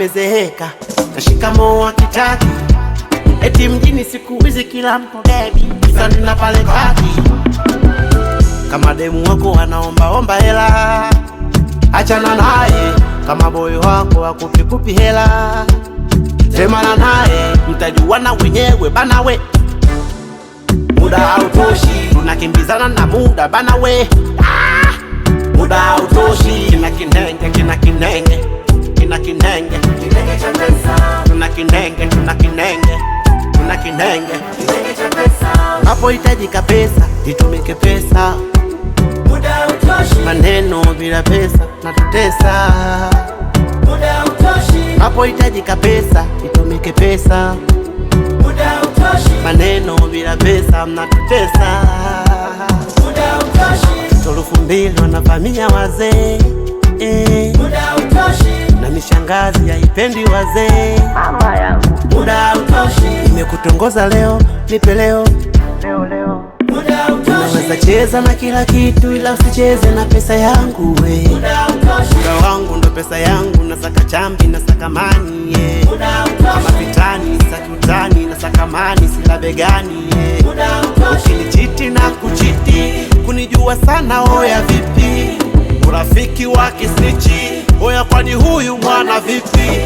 nimezeheka na shikamoo kitaki. Eti mjini siku hizi kila mtu baby, kisa nina pale party. Kama demu wako anaomba hela, achana naye. Kama boy wako akupi hela, semana naye, mtajuana wenyewe bana we. Muda hautoshi, tunakimbizana na muda bana we. Muda hautoshi, kina kinenge cha pesa, tuna kinenge cha pesa. Unapohitajika pesa, itumike pesa. Muda hautoshi, maneno bila pesa natutesa. Muda hautoshi, unapohitajika pesa, itumike pesa. Muda hautoshi, maneno bila pesa mnatutesa. Muda hautoshi, tulufu mbili wanavamia wazee. Muda hautoshi, na mishangazi haipendi wazee. Mama yangu, muda hautoshi, nimekutongoza leo, nipe leo. Muda hautoshi, unaweza cheza na kila kitu ila usicheze na pesa yangu we. Muda hautoshi, muda wangu ndo pesa yangu, nasaka chambi nasaka mani yeah. Muda hautoshi, kama vitani saki utani nasaka mani sila begani yeah. Muda hautoshi, ukinichiti na kuchiti kunijua sana oya vipi. Urafiki wa kisnichi oya kwani huyu mwana vipi.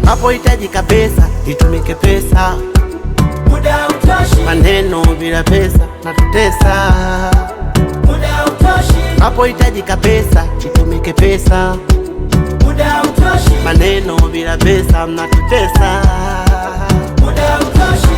Unapohitajika pesa, itumike pesa. Muda hautoshi, maneno bila pesa natutesa. Muda hautoshi, unapohitajika pesa, itumike pesa. Muda hautoshi, maneno bila pesa mnatutesa. Muda hautoshi.